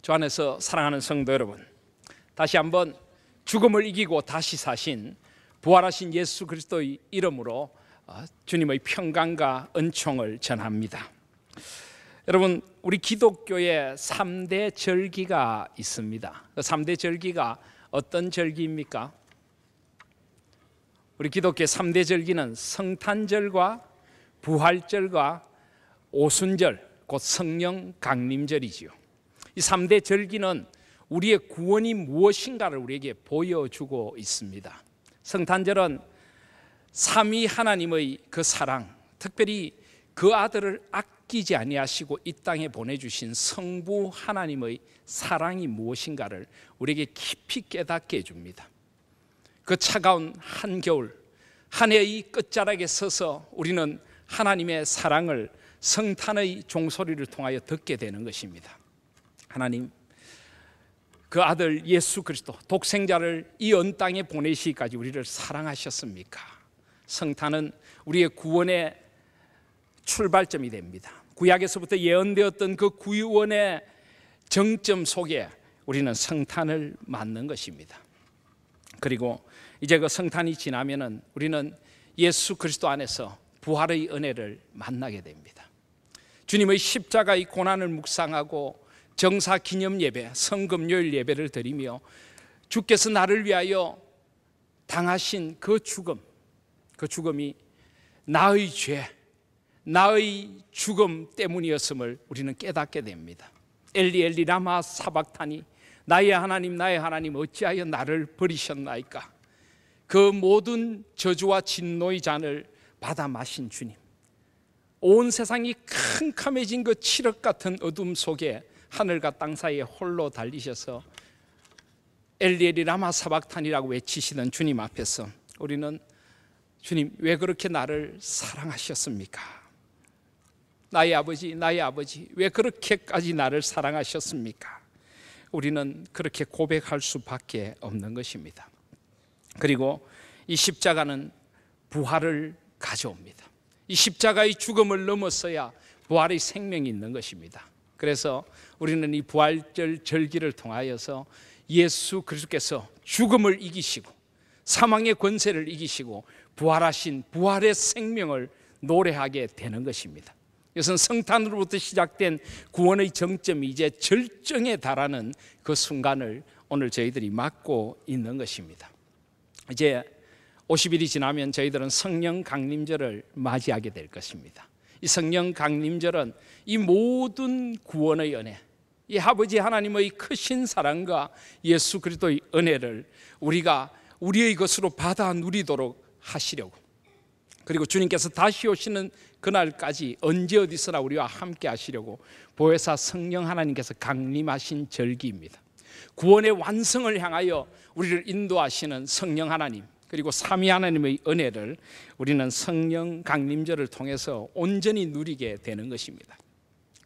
주 안에서 사랑하는 성도 여러분, 다시 한번 죽음을 이기고 다시 사신 부활하신 예수 그리스도의 이름으로 주님의 평강과 은총을 전합니다. 여러분, 우리 기독교에 3대 절기가 있습니다. 그 3대 절기가 어떤 절기입니까? 우리 기독교의 3대 절기는 성탄절과 부활절과 오순절, 곧 성령 강림절이지요. 이 3대 절기는 우리의 구원이 무엇인가를 우리에게 보여주고 있습니다. 성탄절은 삼위 하나님의 그 사랑, 특별히 그 아들을 아끼지 아니하시고 이 땅에 보내주신 성부 하나님의 사랑이 무엇인가를 우리에게 깊이 깨닫게 해줍니다. 그 차가운 한겨울, 한 해의 끝자락에 서서 우리는 하나님의 사랑을 성탄의 종소리를 통하여 듣게 되는 것입니다. 하나님, 그 아들 예수 그리스도 독생자를 이 온 땅에 보내시기까지 우리를 사랑하셨습니까? 성탄은 우리의 구원의 출발점이 됩니다. 구약에서부터 예언되었던 그 구원의 정점 속에 우리는 성탄을 맞는 것입니다. 그리고 이제 그 성탄이 지나면은 우리는 예수 그리스도 안에서 부활의 은혜를 만나게 됩니다. 주님의 십자가의 고난을 묵상하고 정사 기념 예배, 성금요일 예배를 드리며 주께서 나를 위하여 당하신 그 죽음이 나의 죄, 나의 죽음 때문이었음을 우리는 깨닫게 됩니다. 엘리 엘리 라마 사박타니, 나의 하나님 어찌하여 나를 버리셨나이까. 그 모든 저주와 진노의 잔을 받아 마신 주님, 온 세상이 캄캄해진 그 칠흑 같은 어둠 속에 하늘과 땅 사이에 홀로 달리셔서 엘리 엘리 라마 사박탄이라고 외치시던 주님 앞에서 우리는 주님, 왜 그렇게 나를 사랑하셨습니까? 나의 아버지 왜 그렇게까지 나를 사랑하셨습니까? 우리는 그렇게 고백할 수밖에 없는 것입니다. 그리고 이 십자가는 부활을 가져옵니다. 이 십자가의 죽음을 넘어서야 부활의 생명이 있는 것입니다. 그래서 우리는 이 부활절 절기를 통하여서 예수 그리스도께서 죽음을 이기시고 사망의 권세를 이기시고 부활하신 부활의 생명을 노래하게 되는 것입니다. 이것은 성탄으로부터 시작된 구원의 정점이 이제 절정에 달하는 그 순간을 오늘 저희들이 맞고 있는 것입니다. 이제 50일이 지나면 저희들은 성령 강림절을 맞이하게 될 것입니다. 이 성령 강림절은 이 모든 구원의 은혜, 이 아버지 하나님의 크신 사랑과 예수 그리스도의 은혜를 우리가 우리의 것으로 받아 누리도록 하시려고, 그리고 주님께서 다시 오시는 그날까지 언제 어디서나 우리와 함께 하시려고 보혜사 성령 하나님께서 강림하신 절기입니다. 구원의 완성을 향하여 우리를 인도하시는 성령 하나님, 그리고 삼위 하나님의 은혜를 우리는 성령 강림절을 통해서 온전히 누리게 되는 것입니다.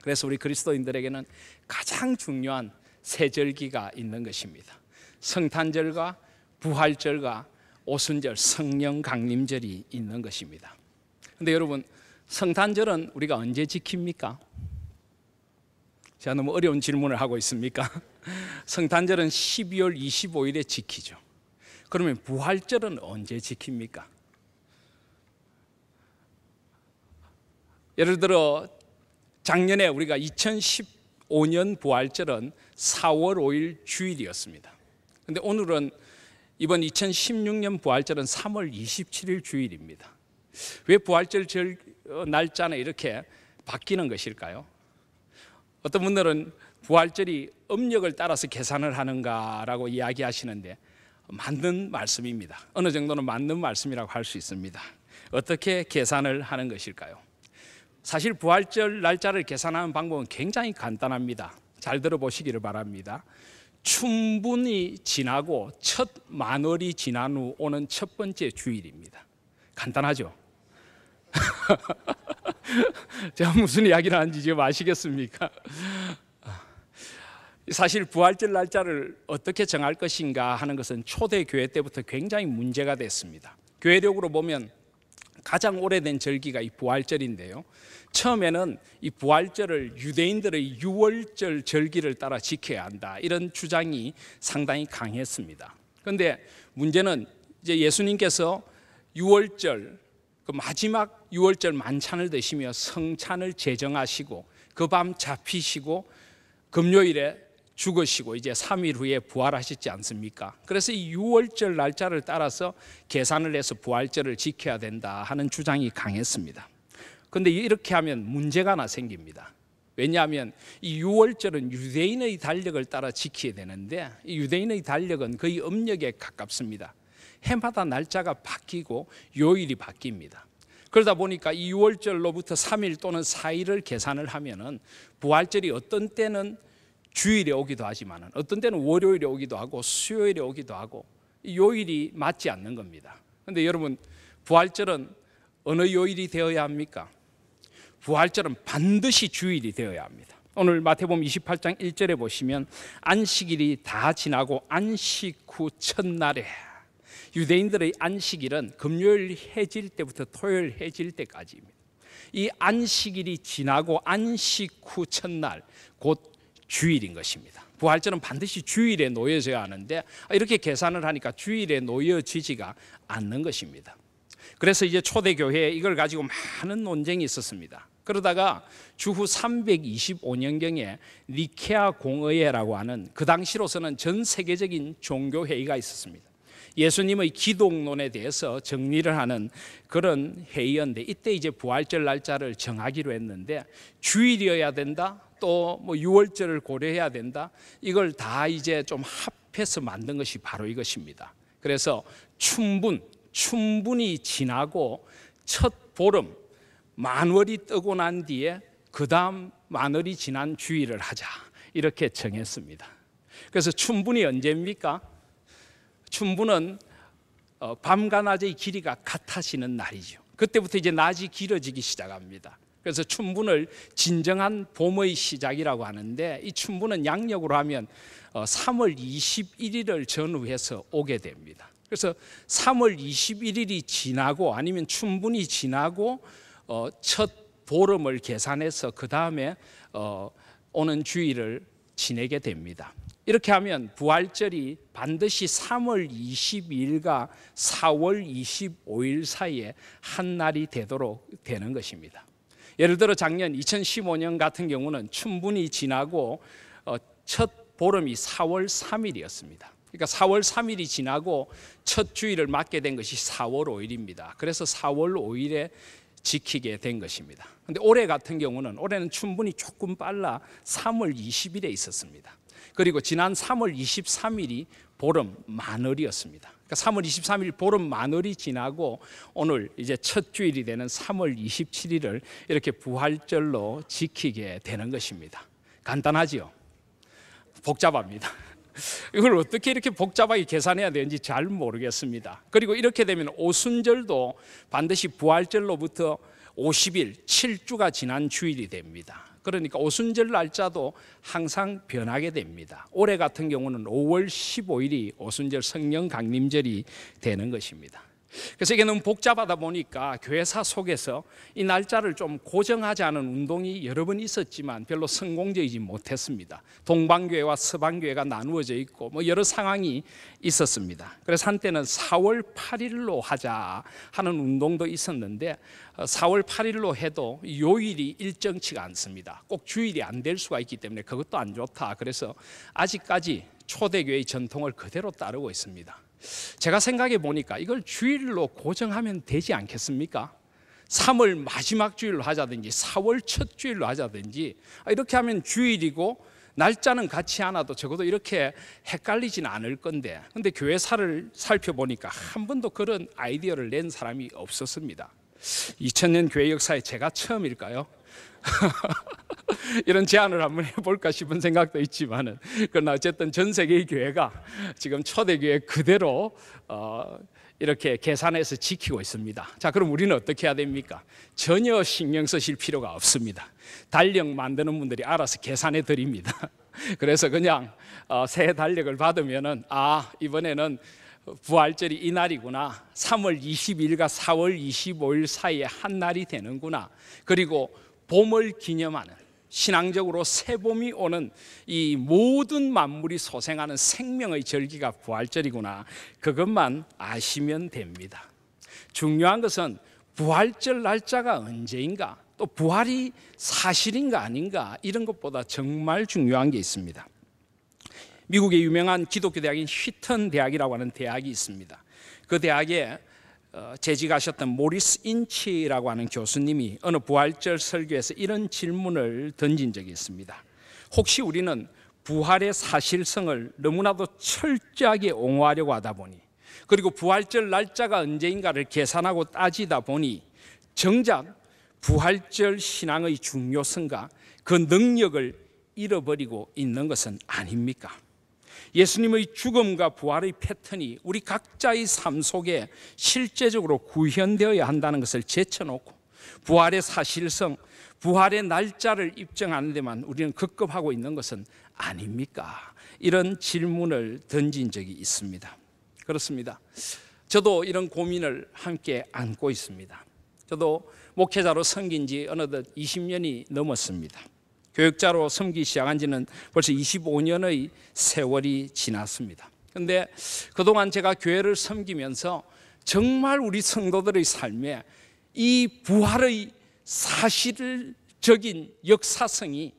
그래서 우리 그리스도인들에게는 가장 중요한 세 절기가 있는 것입니다. 성탄절과 부활절과 오순절, 성령 강림절이 있는 것입니다. 그런데 여러분, 성탄절은 우리가 언제 지킵니까? 제가 너무 어려운 질문을 하고 있습니까? 성탄절은 12월 25일에 지키죠. 그러면 부활절은 언제 지킵니까? 예를 들어 작년에 우리가 2015년 부활절은 4월 5일 주일이었습니다. 그런데 오늘은 이번 2016년 부활절은 3월 27일 주일입니다. 왜 부활절 날짜는 이렇게 바뀌는 것일까요? 어떤 분들은 부활절이 음력을 따라서 계산을 하는가라고 이야기하시는데 맞는 말씀입니다. 어느 정도는 맞는 말씀이라고 할 수 있습니다. 어떻게 계산을 하는 것일까요? 사실 부활절 날짜를 계산하는 방법은 굉장히 간단합니다. 잘 들어보시기를 바랍니다. 춘분이 지나고 첫 만월이 지난 후 오는 첫 번째 주일입니다. 간단하죠? 제가 무슨 이야기를 하는지 지금 아시겠습니까? 사실 부활절 날짜를 어떻게 정할 것인가 하는 것은 초대교회 때부터 굉장히 문제가 됐습니다. 교회력으로 보면 가장 오래된 절기가 이 부활절인데요. 처음에는 이 부활절을 유대인들의 유월절 절기를 따라 지켜야 한다, 이런 주장이 상당히 강했습니다. 그런데 문제는 이제 예수님께서 유월절, 그 마지막 유월절 만찬을 드시며 성찬을 제정하시고 그 밤 잡히시고 금요일에 죽으시고 이제 3일 후에 부활하셨지 않습니까? 그래서 이 유월절 날짜를 따라서 계산을 해서 부활절을 지켜야 된다 하는 주장이 강했습니다. 그런데 이렇게 하면 문제가 하나 생깁니다. 왜냐하면 이 유월절은 유대인의 달력을 따라 지켜야 되는데 이 유대인의 달력은 거의 음력에 가깝습니다. 해마다 날짜가 바뀌고 요일이 바뀝니다. 그러다 보니까 이 유월절로부터 3일 또는 4일을 계산을 하면은 부활절이 어떤 때는 주일에 오기도 하지만 어떤 때는 월요일에 오기도 하고 수요일에 오기도 하고 이 요일이 맞지 않는 겁니다. 그런데 여러분, 부활절은 어느 요일이 되어야 합니까? 부활절은 반드시 주일이 되어야 합니다. 오늘 마태복음 28장 1절에 보시면 안식일이 다 지나고 안식 후 첫날에, 유대인들의 안식일은 금요일 해질 때부터 토요일 해질 때까지입니다. 이 안식일이 지나고 안식 후 첫날, 곧 주일인 것입니다. 부활절은 반드시 주일에 놓여져야 하는데 이렇게 계산을 하니까 주일에 놓여지지가 않는 것입니다. 그래서 이제 초대교회에 이걸 가지고 많은 논쟁이 있었습니다. 그러다가 주후 325년경에 니케아 공의회라고 하는, 그 당시로서는 전 세계적인 종교회의가 있었습니다. 예수님의 기독론에 대해서 정리를 하는 그런 회의였는데, 이때 이제 부활절 날짜를 정하기로 했는데 주일이어야 된다, 또 뭐 유월절을 고려해야 된다, 이걸 다 이제 좀 합해서 만든 것이 바로 이것입니다. 그래서 춘분이 지나고 첫 보름 만월이 뜨고 난 뒤에 그 다음 만월이 지난 주일을 하자, 이렇게 정했습니다. 그래서 춘분이 언제입니까? 춘분은 밤과 낮의 길이가 같아지는 날이죠. 그때부터 이제 낮이 길어지기 시작합니다. 그래서 춘분을 진정한 봄의 시작이라고 하는데, 이 춘분은 양력으로 하면 3월 21일을 전후해서 오게 됩니다. 그래서 3월 21일이 지나고 아니면 춘분이 지나고 첫 보름을 계산해서 그 다음에 오는 주일을 지내게 됩니다. 이렇게 하면 부활절이 반드시 3월 22일과 4월 25일 사이에 한 날이 되도록 되는 것입니다. 예를 들어 작년 2015년 같은 경우는 춘분이 지나고 첫 보름이 4월 3일이었습니다. 그러니까 4월 3일이 지나고 첫 주일을 맞게 된 것이 4월 5일입니다. 그래서 4월 5일에 지키게 된 것입니다. 그런데 올해 같은 경우는, 올해는 춘분이 조금 빨라 3월 20일에 있었습니다. 그리고 지난 3월 23일이 보름 만월이었습니다. 그러니까 3월 23일 보름 만월이 지나고 오늘 이제 첫 주일이 되는 3월 27일을 이렇게 부활절로 지키게 되는 것입니다. 간단하지요? 복잡합니다. 이걸 어떻게 이렇게 복잡하게 계산해야 되는지 잘 모르겠습니다. 그리고 이렇게 되면 오순절도 반드시 부활절로부터 50일, 7주가 지난 주일이 됩니다. 그러니까 오순절 날짜도 항상 변하게 됩니다. 올해 같은 경우는 5월 15일이 오순절 성령 강림절이 되는 것입니다. 그래서 이게 너무 복잡하다 보니까 교회사 속에서 이 날짜를 좀 고정하지 않은 운동이 여러 번 있었지만 별로 성공적이지 못했습니다. 동방교회와 서방교회가 나누어져 있고 뭐 여러 상황이 있었습니다. 그래서 한때는 4월 8일로 하자 하는 운동도 있었는데 4월 8일로 해도 요일이 일정치가 않습니다. 꼭 주일이 안 될 수가 있기 때문에 그것도 안 좋다. 그래서 아직까지 초대교회의 전통을 그대로 따르고 있습니다. 제가 생각해 보니까 이걸 주일로 고정하면 되지 않겠습니까? 3월 마지막 주일로 하자든지 4월 첫 주일로 하자든지, 이렇게 하면 주일이고 날짜는 같이 않아도 적어도 이렇게 헷갈리지는 않을 건데, 근데 교회사를 살펴보니까 한 번도 그런 아이디어를 낸 사람이 없었습니다. 2000년 교회 역사에 제가 처음일까요? 이런 제안을 한번 해볼까 싶은 생각도 있지만은, 그러나 어쨌든 전 세계의 교회가 지금 초대교회 그대로 이렇게 계산해서 지키고 있습니다. 자, 그럼 우리는 어떻게 해야 됩니까? 전혀 신경 쓰실 필요가 없습니다. 달력 만드는 분들이 알아서 계산해 드립니다. 그래서 그냥 새 달력을 받으면은 이번에는 부활절이 이날이구나. 3월 22일과 4월 25일 사이에 한 날이 되는구나. 그리고 봄을 기념하는, 신앙적으로 새봄이 오는 이 모든 만물이 소생하는 생명의 절기가 부활절이구나. 그것만 아시면 됩니다. 중요한 것은 부활절 날짜가 언제인가, 또 부활이 사실인가 아닌가, 이런 것보다 정말 중요한 게 있습니다. 미국의 유명한 기독교 대학인 휘턴 대학이라고 하는 대학이 있습니다. 그 대학에 재직하셨던 모리스 인치라고 하는 교수님이 어느 부활절 설교에서 이런 질문을 던진 적이 있습니다. 혹시 우리는 부활의 사실성을 너무나도 철저하게 옹호하려고 하다 보니, 그리고 부활절 날짜가 언제인가를 계산하고 따지다 보니 정작 부활절 신앙의 중요성과 그 능력을 잃어버리고 있는 것은 아닙니까? 예수님의 죽음과 부활의 패턴이 우리 각자의 삶 속에 실제적으로 구현되어야 한다는 것을 제쳐놓고 부활의 사실성, 부활의 날짜를 입증하는 데만 우리는 급급하고 있는 것은 아닙니까? 이런 질문을 던진 적이 있습니다. 그렇습니다. 저도 이런 고민을 함께 안고 있습니다. 저도 목회자로 섬긴 지 어느덧 20년이 넘었습니다. 교육자로 섬기기 시작한 지는 벌써 25년의 세월이 지났습니다. 그런데 그동안 제가 교회를 섬기면서 정말 우리 성도들의 삶에 이 부활의 사실적인 역사성이,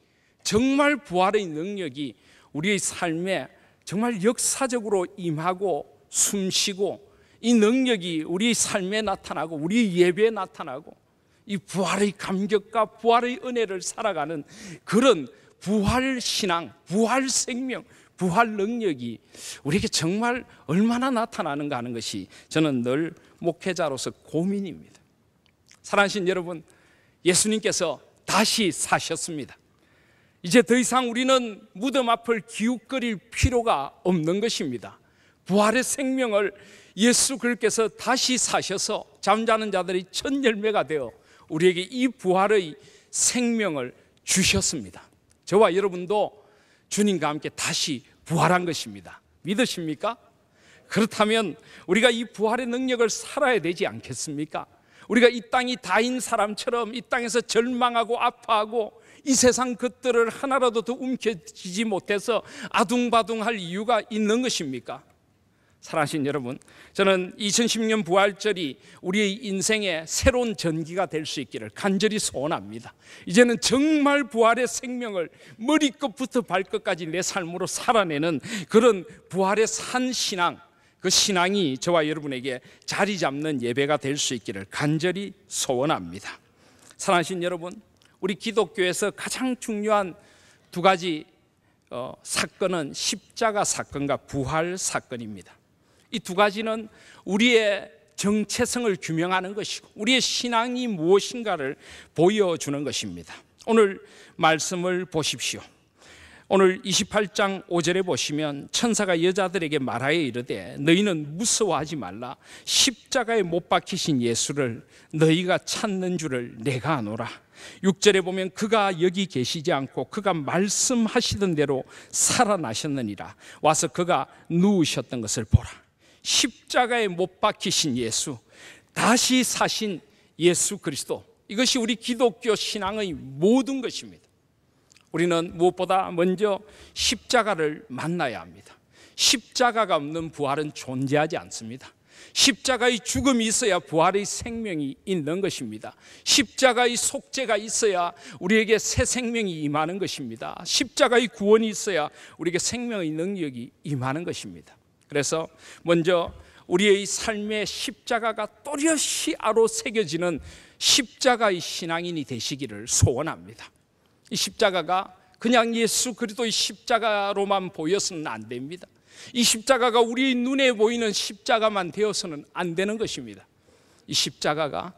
정말 부활의 능력이 우리의 삶에 정말 역사적으로 임하고 숨쉬고, 이 능력이 우리의 삶에 나타나고 우리의 예배에 나타나고, 이 부활의 감격과 부활의 은혜를 살아가는 그런 부활 신앙, 부활 생명, 부활 능력이 우리에게 정말 얼마나 나타나는가 하는 것이 저는 늘 목회자로서 고민입니다. 사랑하신 여러분, 예수님께서 다시 사셨습니다. 이제 더 이상 우리는 무덤 앞을 기웃거릴 필요가 없는 것입니다. 부활의 생명을 예수 그리스도께서 다시 사셔서 잠자는 자들이 첫 열매가 되어 우리에게 이 부활의 생명을 주셨습니다. 저와 여러분도 주님과 함께 다시 부활한 것입니다. 믿으십니까? 그렇다면 우리가 이 부활의 능력을 살아야 되지 않겠습니까? 우리가 이 땅이 다인 사람처럼 이 땅에서 절망하고 아파하고 이 세상 것들을 하나라도 더 움켜쥐지 못해서 아둥바둥할 이유가 있는 것입니까? 사랑하신 여러분, 저는 2010년 부활절이 우리의 인생의 새로운 전기가 될 수 있기를 간절히 소원합니다. 이제는 정말 부활의 생명을 머리끝부터 발끝까지 내 삶으로 살아내는 그런 부활의 산 신앙, 그 신앙이 저와 여러분에게 자리 잡는 예배가 될 수 있기를 간절히 소원합니다. 사랑하신 여러분, 우리 기독교에서 가장 중요한 두 가지 사건은 십자가 사건과 부활 사건입니다. 이 두 가지는 우리의 정체성을 규명하는 것이고 우리의 신앙이 무엇인가를 보여주는 것입니다. 오늘 말씀을 보십시오. 오늘 28장 5절에 보시면 천사가 여자들에게 말하여 이르되 너희는 무서워하지 말라. 십자가에 못 박히신 예수를 너희가 찾는 줄을 내가 아노라. 6절에 보면 그가 여기 계시지 않고 그가 말씀하시던 대로 살아나셨느니라. 와서 그가 누우셨던 것을 보라. 십자가에 못 박히신 예수, 다시 사신 예수 그리스도, 이것이 우리 기독교 신앙의 모든 것입니다. 우리는 무엇보다 먼저 십자가를 만나야 합니다. 십자가가 없는 부활은 존재하지 않습니다. 십자가의 죽음이 있어야 부활의 생명이 있는 것입니다. 십자가의 속죄가 있어야 우리에게 새 생명이 임하는 것입니다. 십자가의 구원이 있어야 우리에게 생명의 능력이 임하는 것입니다. 그래서 먼저 우리의 삶의 십자가가 또렷이 아로 새겨지는 십자가의 신앙인이 되시기를 소원합니다. 이 십자가가 그냥 예수 그리스도의 십자가로만 보여서는 안 됩니다. 이 십자가가 우리의 눈에 보이는 십자가만 되어서는 안 되는 것입니다. 이 십자가가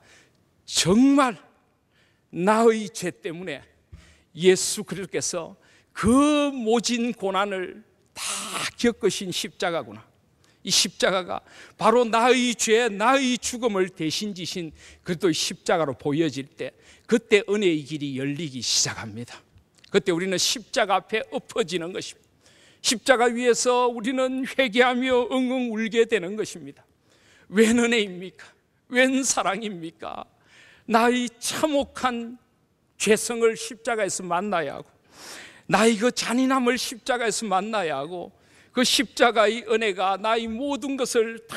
정말 나의 죄 때문에 예수 그리스도께서 그 모진 고난을 다 겪으신 십자가구나. 이 십자가가 바로 나의 죄, 나의 죽음을 대신 지신 그리스도의 십자가로 보여질 때 그때 은혜의 길이 열리기 시작합니다. 그때 우리는 십자가 앞에 엎어지는 것입니다. 십자가 위에서 우리는 회개하며 엉엉 울게 되는 것입니다. 웬 은혜입니까? 웬 사랑입니까? 나의 참혹한 죄성을 십자가에서 만나야 하고, 나의 그 잔인함을 십자가에서 만나야 하고, 그 십자가의 은혜가 나의 모든 것을 다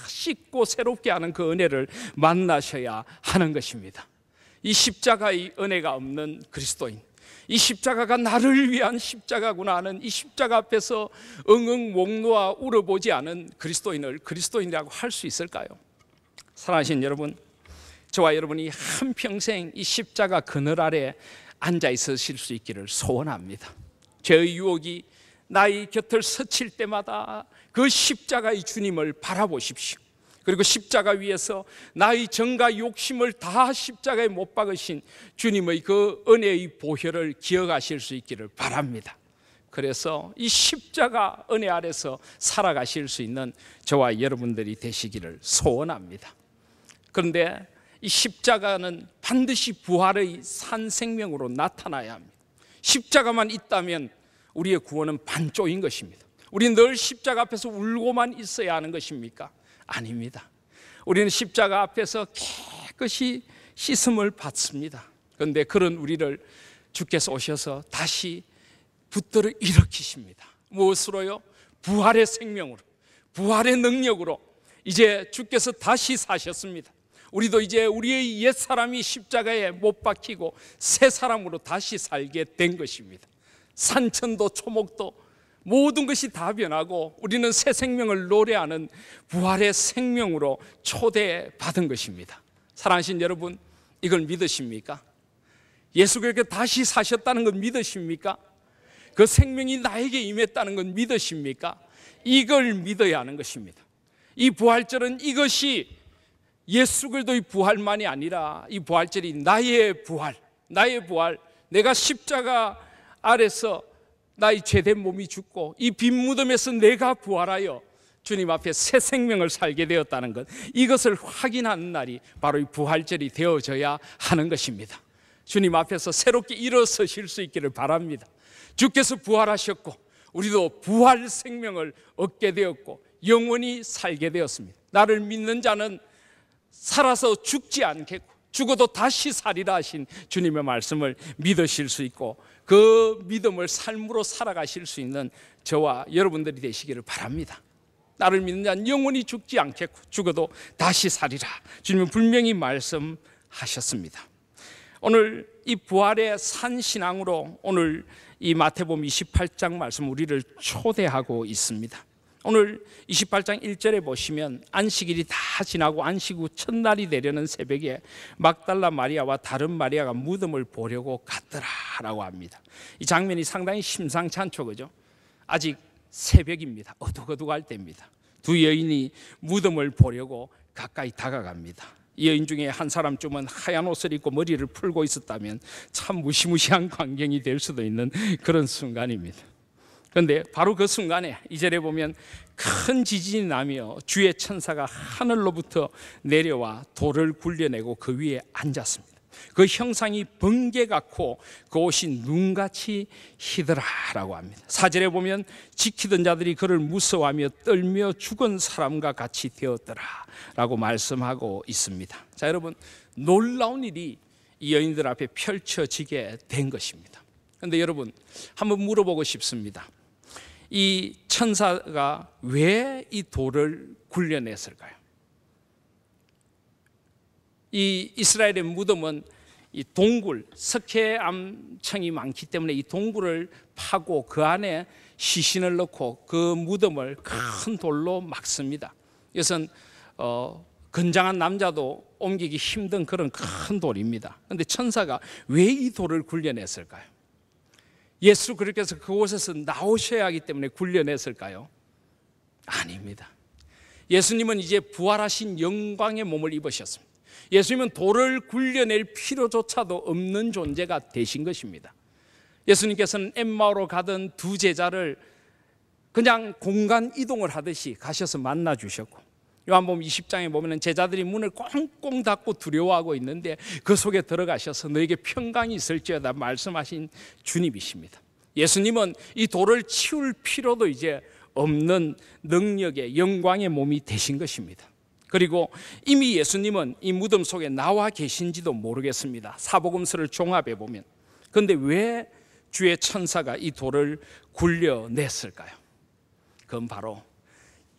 씻고 새롭게 하는 그 은혜를 만나셔야 하는 것입니다. 이 십자가의 은혜가 없는 그리스도인, 이 십자가가 나를 위한 십자가구나 하는 이 십자가 앞에서 엉엉 목 놓아 울어보지 않은 그리스도인을 그리스도인이라고 할 수 있을까요? 사랑하시는 여러분, 저와 여러분이 한평생 이 십자가 그늘 아래 앉아 있으실 수 있기를 소원합니다. 죄의 유혹이 나의 곁을 스칠 때마다 그 십자가의 주님을 바라보십시오. 그리고 십자가 위에서 나의 정과 욕심을 다 십자가에 못 박으신 주님의 그 은혜의 보혈을 기억하실 수 있기를 바랍니다. 그래서 이 십자가 은혜 아래서 살아가실 수 있는 저와 여러분들이 되시기를 소원합니다. 그런데 이 십자가는 반드시 부활의 산 생명으로 나타나야 합니다. 십자가만 있다면 우리의 구원은 반쪽인 것입니다. 우리는 늘 십자가 앞에서 울고만 있어야 하는 것입니까? 아닙니다. 우리는 십자가 앞에서 깨끗이 씻음을 받습니다. 그런데 그런 우리를 주께서 오셔서 다시 붙들어 일으키십니다. 무엇으로요? 부활의 생명으로, 부활의 능력으로 이제 주께서 다시 사셨습니다. 우리도 이제 우리의 옛사람이 십자가에 못 박히고 새 사람으로 다시 살게 된 것입니다. 산천도 초목도 모든 것이 다 변하고 우리는 새 생명을 노래하는 부활의 생명으로 초대받은 것입니다. 사랑하신 여러분, 이걸 믿으십니까? 예수께서 다시 사셨다는 건 믿으십니까? 그 생명이 나에게 임했다는 건 믿으십니까? 이걸 믿어야 하는 것입니다. 이 부활절은 이것이 예수 그리스도의 부활만이 아니라 이 부활절이 나의 부활, 내가 십자가 아래서 나의 죄된 몸이 죽고 이 빈 무덤에서 내가 부활하여 주님 앞에 새 생명을 살게 되었다는 것, 이것을 확인하는 날이 바로 이 부활절이 되어져야 하는 것입니다. 주님 앞에서 새롭게 일어서실 수 있기를 바랍니다. 주께서 부활하셨고 우리도 부활 생명을 얻게 되었고 영원히 살게 되었습니다. 나를 믿는 자는 살아서 죽지 않겠고 죽어도 다시 살리라 하신 주님의 말씀을 믿으실 수 있고 그 믿음을 삶으로 살아가실 수 있는 저와 여러분들이 되시기를 바랍니다. 나를 믿는 자는 영원히 죽지 않겠고 죽어도 다시 살리라, 주님은 분명히 말씀하셨습니다. 오늘 이 부활의 산신앙으로 오늘 이 마태복음 28장 말씀 우리를 초대하고 있습니다. 오늘 28장 1절에 보시면 안식일이 다 지나고 안식 후 첫날이 되려는 새벽에 막달라 마리아와 다른 마리아가 무덤을 보려고 갔더라라고 합니다. 이 장면이 상당히 심상치 않죠, 그죠? 아직 새벽입니다. 어둑어둑할 때입니다. 두 여인이 무덤을 보려고 가까이 다가갑니다. 이 여인 중에 한 사람쯤은 하얀 옷을 입고 머리를 풀고 있었다면 참 무시무시한 광경이 될 수도 있는 그런 순간입니다. 그런데 바로 그 순간에 2절에 보면 큰 지진이 나며 주의 천사가 하늘로부터 내려와 돌을 굴려내고 그 위에 앉았습니다. 그 형상이 번개 같고 그 옷이 눈같이 희더라라고 합니다. 4절에 보면 지키던 자들이 그를 무서워하며 떨며 죽은 사람과 같이 되었더라라고 말씀하고 있습니다. 자, 여러분, 놀라운 일이 이 여인들 앞에 펼쳐지게 된 것입니다. 그런데 여러분, 한번 물어보고 싶습니다. 이 천사가 왜 이 돌을 굴려냈을까요? 이 이스라엘의 무덤은 이 동굴, 석회암층이 많기 때문에 이 동굴을 파고 그 안에 시신을 넣고 그 무덤을 큰 돌로 막습니다. 이것은 건장한 남자도 옮기기 힘든 그런 큰 돌입니다. 그런데 천사가 왜 이 돌을 굴려냈을까요? 예수 그리스도께서 그곳에서 나오셔야 하기 때문에 굴려냈을까요? 아닙니다. 예수님은 이제 부활하신 영광의 몸을 입으셨습니다. 예수님은 돌을 굴려낼 필요조차도 없는 존재가 되신 것입니다. 예수님께서는 엠마오로 가던 두 제자를 그냥 공간 이동을 하듯이 가셔서 만나 주셨고, 요한복음 20장에 보면 제자들이 문을 꽁꽁 닫고 두려워하고 있는데 그 속에 들어가셔서 너에게 평강이 있을지어다 말씀하신 주님이십니다. 예수님은 이 돌을 치울 필요도 이제 없는 능력의 영광의 몸이 되신 것입니다. 그리고 이미 예수님은 이 무덤 속에 나와 계신지도 모르겠습니다. 사복음서를 종합해 보면. 그런데 왜 주의 천사가 이 돌을 굴려냈을까요? 그건 바로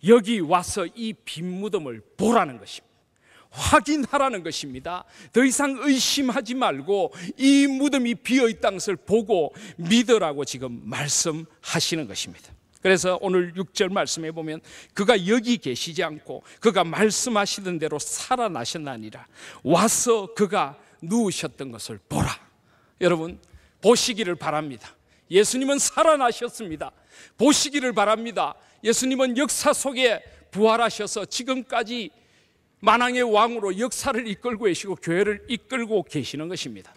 여기 와서 이 빈 무덤을 보라는 것입니다. 확인하라는 것입니다. 더 이상 의심하지 말고 이 무덤이 비어있다는 것을 보고 믿으라고 지금 말씀하시는 것입니다. 그래서 오늘 6절 말씀해 보면 그가 여기 계시지 않고 그가 말씀하시던 대로 살아나셨나니라. 와서 그가 누우셨던 것을 보라. 여러분 보시기를 바랍니다. 예수님은 살아나셨습니다. 보시기를 바랍니다. 예수님은 역사 속에 부활하셔서 지금까지 만왕의 왕으로 역사를 이끌고 계시고 교회를 이끌고 계시는 것입니다.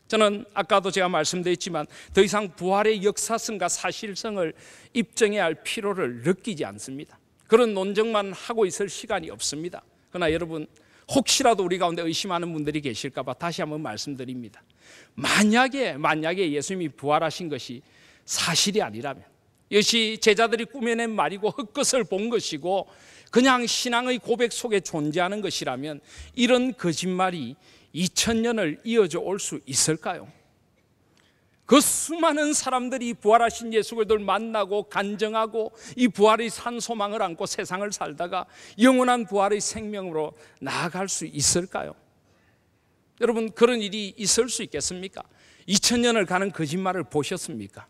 저는 아까도 제가 말씀드렸지만 더 이상 부활의 역사성과 사실성을 입증해야 할 필요를 느끼지 않습니다. 그런 논쟁만 하고 있을 시간이 없습니다. 그러나 여러분 혹시라도 우리 가운데 의심하는 분들이 계실까 봐 다시 한번 말씀드립니다. 만약에 예수님이 부활하신 것이 사실이 아니라면, 이것이 제자들이 꾸며낸 말이고 헛것을 본 것이고 그냥 신앙의 고백 속에 존재하는 것이라면 이런 거짓말이 2000년을 이어져 올 수 있을까요? 그 수많은 사람들이 부활하신 예수 그리스도를 만나고 간증하고 이 부활의 산 소망을 안고 세상을 살다가 영원한 부활의 생명으로 나아갈 수 있을까요? 여러분 그런 일이 있을 수 있겠습니까? 2000년을 가는 거짓말을 보셨습니까?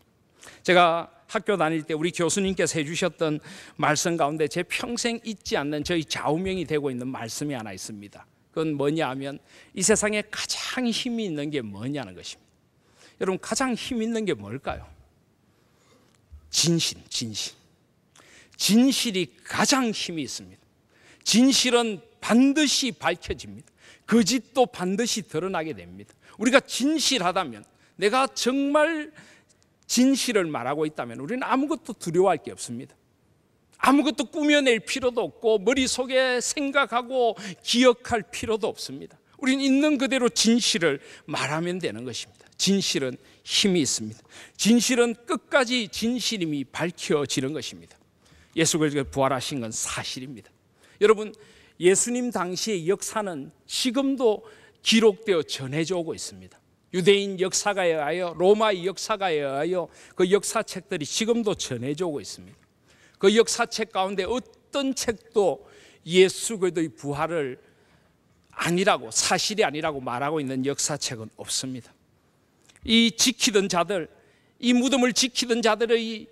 제가 학교 다닐 때 우리 교수님께서 해주셨던 말씀 가운데 제 평생 잊지 않는 저희 좌우명이 되고 있는 말씀이 하나 있습니다. 그건 뭐냐 하면 이 세상에 가장 힘이 있는 게 뭐냐는 것입니다. 여러분 가장 힘 있는 게 뭘까요? 진실이 가장 힘이 있습니다. 진실은 반드시 밝혀집니다. 거짓도 반드시 드러나게 됩니다. 우리가 진실하다면, 내가 정말 진실을 말하고 있다면 우리는 아무것도 두려워할 게 없습니다. 아무것도 꾸며낼 필요도 없고 머릿속에 생각하고 기억할 필요도 없습니다. 우리는 있는 그대로 진실을 말하면 되는 것입니다. 진실은 힘이 있습니다. 진실은 끝까지 진실임이 밝혀지는 것입니다. 예수 그리스도가 부활하신 건 사실입니다. 여러분 예수님 당시의 역사는 지금도 기록되어 전해져 오고 있습니다. 유대인 역사가에 의하여 로마의 역사가에 의하여 그 역사책들이 지금도 전해져 오고 있습니다. 그 역사책 가운데 어떤 책도 예수 그리스도의 부활을 아니라고, 사실이 아니라고 말하고 있는 역사책은 없습니다. 이 지키던 자들, 이 무덤을 지키던 자들의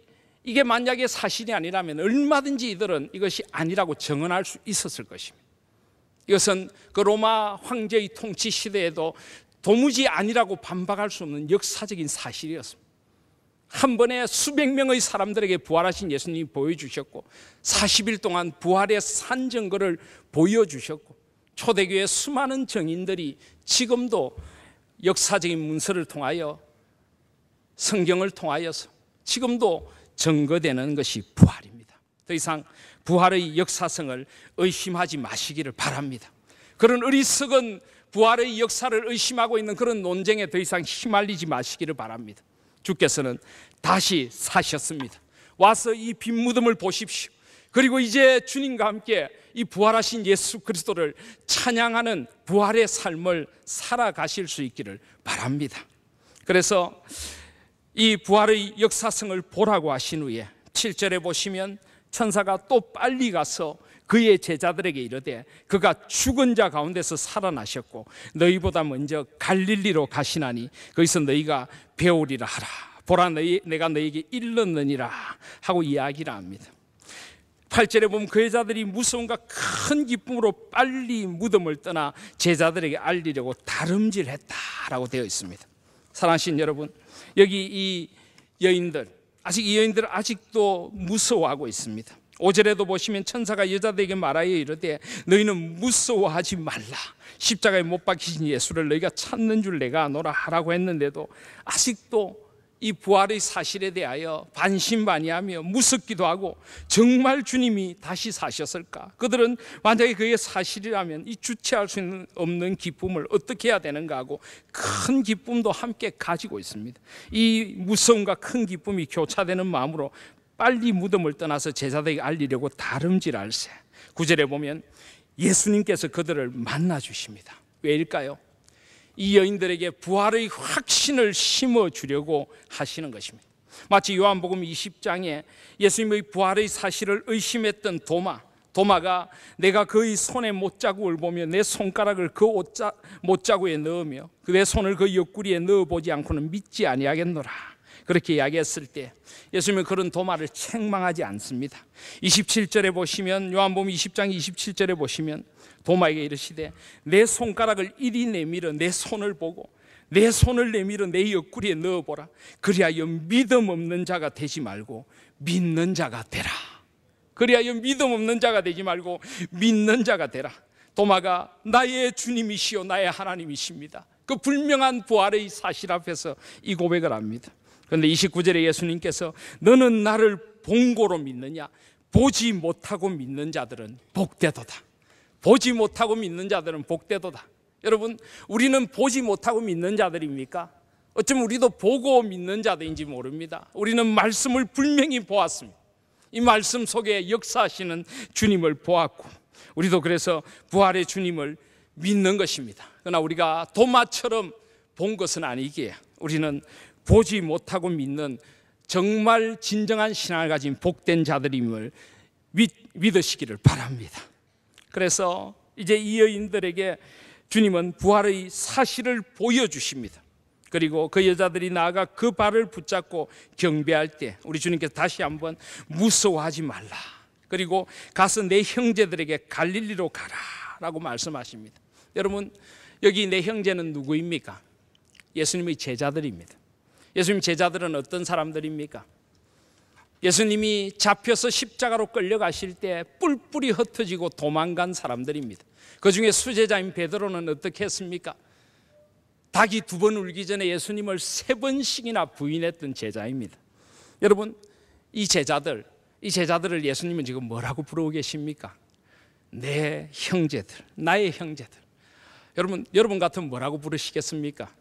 이게 만약에 사실이 아니라면 얼마든지 이들은 이것이 아니라고 정언할 수 있었을 것입니다. 이것은 그 로마 황제의 통치 시대에도 도무지 아니라고 반박할 수 없는 역사적인 사실이었습니다. 한 번에 수백 명의 사람들에게 부활하신 예수님이 보여주셨고 40일 동안 부활의 산 증거를 보여주셨고 초대교회 수많은 증인들이 지금도 역사적인 문서를 통하여 성경을 통하여서 지금도 증거되는 것이 부활입니다. 더 이상 부활의 역사성을 의심하지 마시기를 바랍니다. 그런 어리석은 부활의 역사를 의심하고 있는 그런 논쟁에 더 이상 휘말리지 마시기를 바랍니다. 주께서는 다시 사셨습니다. 와서 이 빈 무덤을 보십시오. 그리고 이제 주님과 함께 이 부활하신 예수 그리스도를 찬양하는 부활의 삶을 살아가실 수 있기를 바랍니다. 그래서 이 부활의 역사성을 보라고 하신 후에 7절에 보시면 천사가 또 빨리 가서 그의 제자들에게 이르되 그가 죽은 자 가운데서 살아나셨고 너희보다 먼저 갈릴리로 가시나니 거기서 너희가 배우리라 하라. 보라 내가 너희에게 일렀느니라 하고 이야기를 합니다. 8절에 보면 그 제자들이 무서움과 큰 기쁨으로 빨리 무덤을 떠나 제자들에게 알리려고 다름질했다라고 되어 있습니다. 사랑하신 여러분, 여기 이 여인들은 아직도 무서워하고 있습니다. 5절에도 보시면 천사가 여자들에게 말하여 이르되 너희는 무서워하지 말라. 십자가에 못 박히신 예수를 너희가 찾는 줄 내가 아노라 하라고 했는데도 아직도 이 부활의 사실에 대하여 반신반의하며 무섭기도 하고, 정말 주님이 다시 사셨을까? 그들은 만약에 그게 사실이라면 이 주체할 수 없는 기쁨을 어떻게 해야 되는가 하고 큰 기쁨도 함께 가지고 있습니다. 이 무서움과 큰 기쁨이 교차되는 마음으로 빨리 무덤을 떠나서 제자들에게 알리려고 다름질할세. 9절에 보면 예수님께서 그들을 만나 주십니다. 왜일까요? 이 여인들에게 부활의 확신을 심어주려고 하시는 것입니다. 마치 요한복음 20장에 예수님의 부활의 사실을 의심했던 도마가 내가 그의 손에 못자국을 보며 내 손가락을 그 못자국에 넣으며 내 손을 그 옆구리에 넣어보지 않고는 믿지 아니하겠노라, 그렇게 이야기했을 때 예수님은 그런 도마를 책망하지 않습니다. 27절에 보시면, 요한복음 20장 27절에 보시면 도마에게 이르시되 내 손가락을 이리 내밀어 내 손을 보고 내 손을 내밀어 내 옆구리에 넣어보라. 그리하여 믿음 없는 자가 되지 말고 믿는 자가 되라. 그리하여 믿음 없는 자가 되지 말고 믿는 자가 되라. 도마가 나의 주님이시요 나의 하나님이십니다, 그 분명한 부활의 사실 앞에서 이 고백을 합니다. 그런데 29절에 예수님께서 너는 나를 본고로 믿느냐? 보지 못하고 믿는 자들은 복되도다. 보지 못하고 믿는 자들은 복되도다. 여러분, 우리는 보지 못하고 믿는 자들입니까? 어쩌면 우리도 보고 믿는 자들인지 모릅니다. 우리는 말씀을 분명히 보았습니다. 이 말씀 속에 역사하시는 주님을 보았고, 우리도 그래서 부활의 주님을 믿는 것입니다. 그러나 우리가 도마처럼 본 것은 아니기에 우리는 보지 못하고 믿는 정말 진정한 신앙을 가진 복된 자들임을 믿으시기를 바랍니다. 그래서 이제 이 여인들에게 주님은 부활의 사실을 보여주십니다. 그리고 그 여자들이 나아가 그 발을 붙잡고 경배할 때 우리 주님께서 다시 한번 무서워하지 말라, 그리고 가서 내 형제들에게 갈릴리로 가라 라고 말씀하십니다. 여러분, 여기 내 형제는 누구입니까? 예수님의 제자들입니다. 예수님 제자들은 어떤 사람들입니까? 예수님이 잡혀서 십자가로 끌려가실 때 뿔뿔이 흩어지고 도망간 사람들입니다. 그 중에 수제자인 베드로는 어떻게 했습니까? 닭이 2번 울기 전에 예수님을 3번씩이나 부인했던 제자입니다. 여러분, 이 제자들을 예수님은 지금 뭐라고 부르고 계십니까? 내 형제들, 나의 형제들. 여러분 같으면 뭐라고 부르시겠습니까?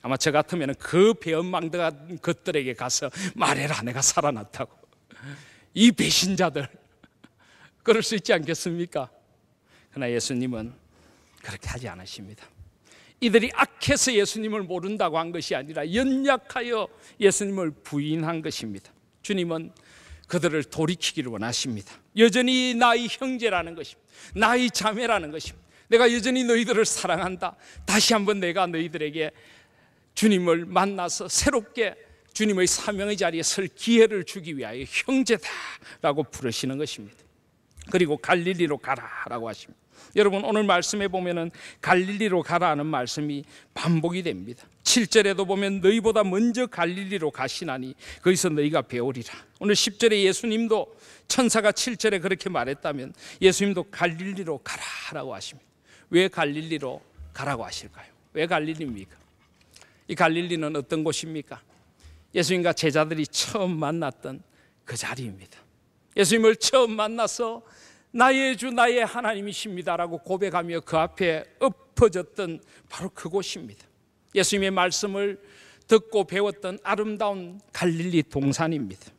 아마 저 같으면 그 배은망덕한 것들에게 가서 말해라, 내가 살아났다고. 이 배신자들, 그럴 수 있지 않겠습니까? 그러나 예수님은 그렇게 하지 않으십니다. 이들이 악해서 예수님을 모른다고 한 것이 아니라 연약하여 예수님을 부인한 것입니다. 주님은 그들을 돌이키기를 원하십니다. 여전히 나의 형제라는 것입니다. 나의 자매라는 것입니다. 내가 여전히 너희들을 사랑한다. 다시 한번 내가 너희들에게 주님을 만나서 새롭게 주님의 사명의 자리에 설 기회를 주기 위하여 형제다라고 부르시는 것입니다. 그리고 갈릴리로 가라라고 하십니다. 여러분, 오늘 말씀에 보면은 갈릴리로 가라는 말씀이 반복이 됩니다. 7절에도 보면 너희보다 먼저 갈릴리로 가시나니 거기서 너희가 배우리라. 오늘 10절에 예수님도 천사가 7절에 그렇게 말했다면 예수님도 갈릴리로 가라라고 하십니다. 왜 갈릴리로 가라고 하실까요? 왜 갈릴리입니까? 이 갈릴리는 어떤 곳입니까? 예수님과 제자들이 처음 만났던 그 자리입니다. 예수님을 처음 만나서 나의 주 나의 하나님이십니다라고 고백하며 그 앞에 엎어졌던 바로 그곳입니다. 예수님의 말씀을 듣고 배웠던 아름다운 갈릴리 동산입니다.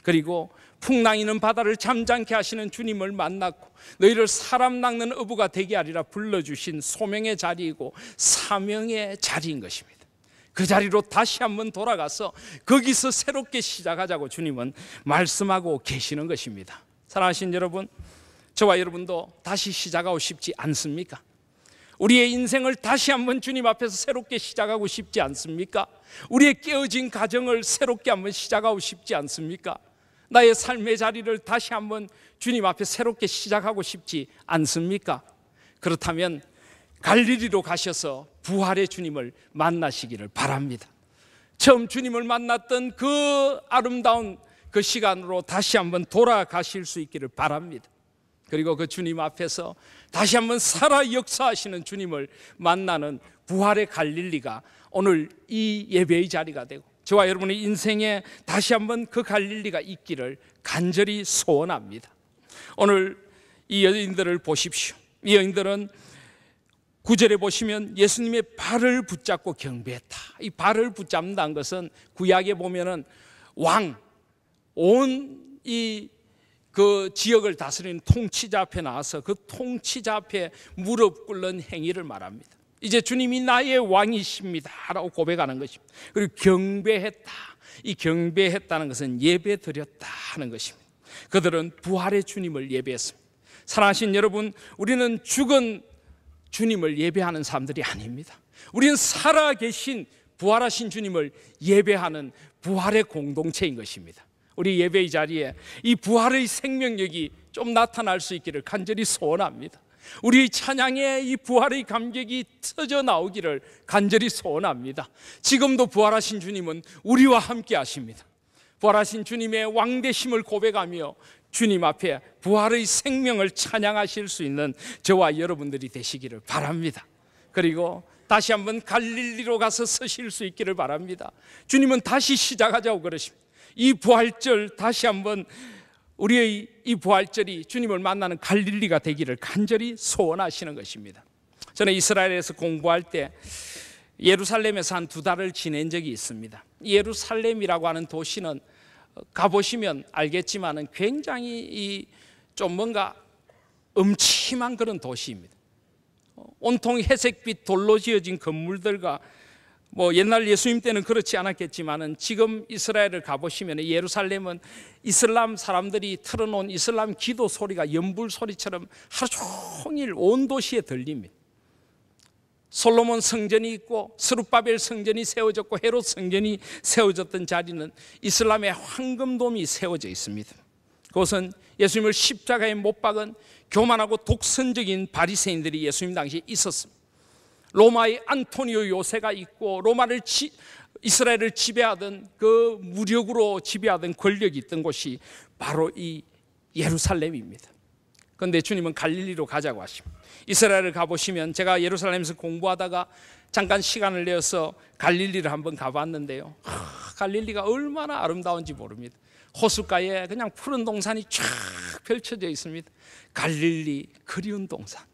그리고 풍랑이는 바다를 잠잠케 하시는 주님을 만났고 너희를 사람 낚는 어부가 되게 하리라 불러주신 소명의 자리이고 사명의 자리인 것입니다. 그 자리로 다시 한번 돌아가서 거기서 새롭게 시작하자고 주님은 말씀하고 계시는 것입니다. 사랑하신 여러분, 저와 여러분도 다시 시작하고 싶지 않습니까? 우리의 인생을 다시 한번 주님 앞에서 새롭게 시작하고 싶지 않습니까? 우리의 깨어진 가정을 새롭게 한번 시작하고 싶지 않습니까? 나의 삶의 자리를 다시 한번 주님 앞에 새롭게 시작하고 싶지 않습니까? 그렇다면 갈릴리로 가셔서 부활의 주님을 만나시기를 바랍니다. 처음 주님을 만났던 그 아름다운 그 시간으로 다시 한번 돌아가실 수 있기를 바랍니다. 그리고 그 주님 앞에서 다시 한번 살아 역사하시는 주님을 만나는 부활의 갈릴리가 오늘 이 예배의 자리가 되고 저와 여러분의 인생에 다시 한번 그 갈릴리가 있기를 간절히 소원합니다. 오늘 이 여인들을 보십시오. 이 여인들은 9절에 보시면 예수님의 발을 붙잡고 경배했다. 이 발을 붙잡는다는 것은 구약에 보면은 왕, 온 그 지역을 다스리는 통치자 앞에 나와서 그 통치자 앞에 무릎 꿇는 행위를 말합니다. 이제 주님이 나의 왕이십니다 라고 고백하는 것입니다. 그리고 경배했다. 이 경배했다는 것은 예배 드렸다 하는 것입니다. 그들은 부활의 주님을 예배했습니다. 사랑하신 여러분, 우리는 죽은 주님을 예배하는 사람들이 아닙니다. 우리는 살아계신 부활하신 주님을 예배하는 부활의 공동체인 것입니다. 우리 예배의 자리에 이 부활의 생명력이 좀 나타날 수 있기를 간절히 소원합니다. 우리 찬양에 이 부활의 감격이 터져 나오기를 간절히 소원합니다. 지금도 부활하신 주님은 우리와 함께 하십니다. 부활하신 주님의 왕되심을 고백하며 주님 앞에 부활의 생명을 찬양하실 수 있는 저와 여러분들이 되시기를 바랍니다. 그리고 다시 한번 갈릴리로 가서 서실 수 있기를 바랍니다. 주님은 다시 시작하자고 그러십니다. 이 부활절 다시 한번 우리의 이 부활절이 주님을 만나는 갈릴리가 되기를 간절히 소원하시는 것입니다. 저는 이스라엘에서 공부할 때 예루살렘에서 한 2달을 지낸 적이 있습니다. 예루살렘이라고 하는 도시는 가보시면 알겠지만은 굉장히 좀 뭔가 음침한 그런 도시입니다. 온통 회색빛 돌로 지어진 건물들과 옛날 예수님 때는 그렇지 않았겠지만은 지금 이스라엘을 가보시면 예루살렘은 이슬람 사람들이 틀어놓은 이슬람 기도 소리가 연불 소리처럼 하루 종일 온 도시에 들립니다. 솔로몬 성전이 있고 스룹바벨 성전이 세워졌고 헤롯 성전이 세워졌던 자리는 이슬람의 황금돔이 세워져 있습니다. 그것은 예수님을 십자가에 못 박은 교만하고 독선적인 바리새인들이 예수님 당시에 있었습니다. 로마의 안토니오 요새가 있고 이스라엘을 지배하던 그 무력으로 지배하던 권력이 있던 곳이 바로 이 예루살렘입니다. 그런데 주님은 갈릴리로 가자고 하십니다. 이스라엘을 가보시면 제가 예루살렘에서 공부하다가 잠깐 시간을 내어서 갈릴리를 한번 가봤는데요. 갈릴리가 얼마나 아름다운지 모릅니다. 호숫가에 그냥 푸른 동산이 쫙 펼쳐져 있습니다. 갈릴리 그리운 동산.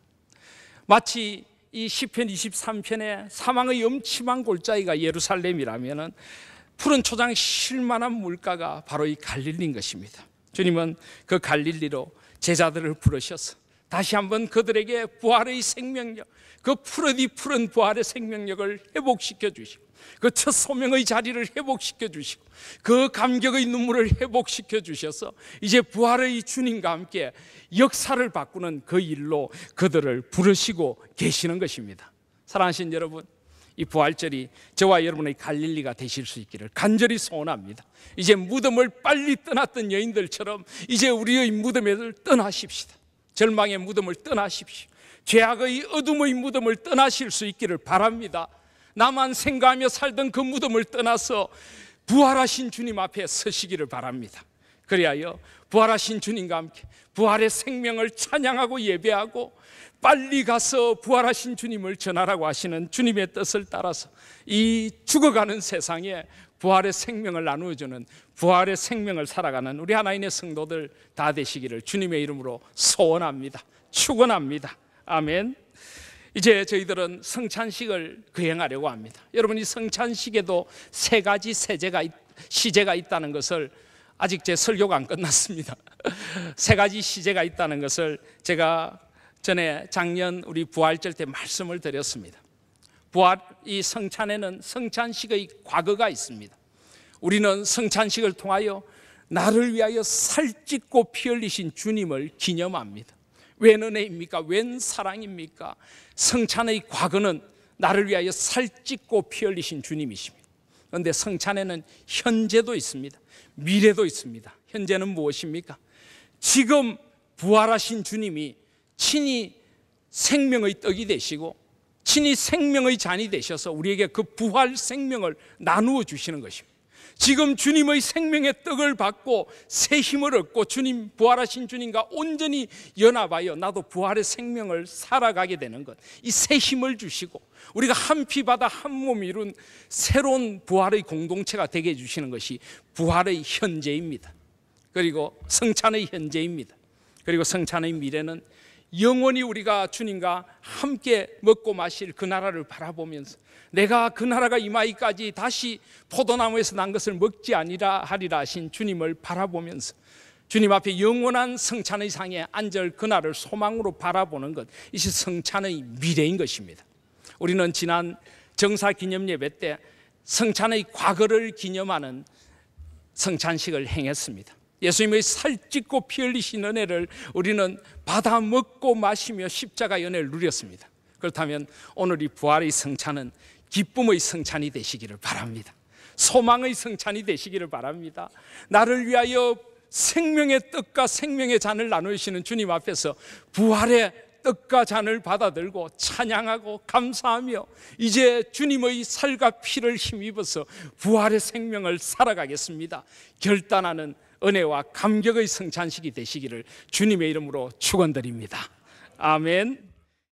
마치 이 시편 23편에 사망의 음침한 골짜기가 예루살렘이라면은 푸른 초장 쉴만한 물가가 바로 이 갈릴리인 것입니다. 주님은 그 갈릴리로 제자들을 부르셔서 다시 한번 그들에게 부활의 생명력, 그 푸른 부활의 생명력을 회복시켜 주시고 그 첫 소명의 자리를 회복시켜 주시고 그 감격의 눈물을 회복시켜 주셔서 이제 부활의 주님과 함께 역사를 바꾸는 그 일로 그들을 부르시고 계시는 것입니다. 사랑하신 여러분, 이 부활절이 저와 여러분의 갈릴리가 되실 수 있기를 간절히 소원합니다. 이제 무덤을 빨리 떠났던 여인들처럼 이제 우리의 무덤을 떠나십시다. 절망의 무덤을 떠나십시오. 죄악의 어둠의 무덤을 떠나실 수 있기를 바랍니다. 나만 생각하며 살던 그 무덤을 떠나서 부활하신 주님 앞에 서시기를 바랍니다. 그리하여 부활하신 주님과 함께 부활의 생명을 찬양하고 예배하고 빨리 가서 부활하신 주님을 전하라고 하시는 주님의 뜻을 따라서 이 죽어가는 세상에 부활의 생명을 나누어주는 부활의 생명을 살아가는 우리 하나님의 성도들 다 되시기를 주님의 이름으로 소원합니다. 축원합니다. 아멘. 이제 저희들은 성찬식을 거행하려고 합니다. 여러분, 이 성찬식에도 3가지 시제가 있다는 것을 아직 제 설교가 안 끝났습니다. 3가지 시제가 있다는 것을 제가 전에 작년 우리 부활절 때 말씀을 드렸습니다. 이 성찬에는 성찬식의 과거가 있습니다. 우리는 성찬식을 통하여 나를 위하여 살찢고 피 흘리신 주님을 기념합니다. 웬 은혜입니까? 웬 사랑입니까? 성찬의 과거는 나를 위하여 살찢고 피 흘리신 주님이십니다. 그런데 성찬에는 현재도 있습니다. 미래도 있습니다. 현재는 무엇입니까? 지금 부활하신 주님이 친히 생명의 떡이 되시고 친히 생명의 잔이 되셔서 우리에게 그 부활 생명을 나누어 주시는 것입니다. 지금 주님의 생명의 떡을 받고 새 힘을 얻고 주님, 부활하신 주님과 온전히 연합하여 나도 부활의 생명을 살아가게 되는 것, 이 새 힘을 주시고 우리가 한 피 바다 한 몸 이룬 새로운 부활의 공동체가 되게 해주시는 것이 부활의 현재입니다. 그리고 성찬의 현재입니다. 그리고 성찬의 미래는 영원히 우리가 주님과 함께 먹고 마실 그 나라를 바라보면서 내가 그 나라가 임하기까지 다시 포도나무에서 난 것을 먹지 아니라 하리라 하신 주님을 바라보면서 주님 앞에 영원한 성찬의 상에 앉을 그날을 소망으로 바라보는 것, 이것이 성찬의 미래인 것입니다. 우리는 지난 정사 기념 예배 때 성찬의 과거를 기념하는 성찬식을 행했습니다. 예수님의 살찢고 피 흘리신 은혜를 우리는 받아 먹고 마시며 십자가의 은혜를 누렸습니다. 그렇다면 오늘 이 부활의 성찬은 기쁨의 성찬이 되시기를 바랍니다. 소망의 성찬이 되시기를 바랍니다. 나를 위하여 생명의 떡과 생명의 잔을 나누시는 주님 앞에서 부활의 떡과 잔을 받아들고 찬양하고 감사하며 이제 주님의 살과 피를 힘입어서 부활의 생명을 살아가겠습니다 결단하는 은혜와 감격의 성찬식이 되시기를 주님의 이름으로 축원드립니다. 아멘.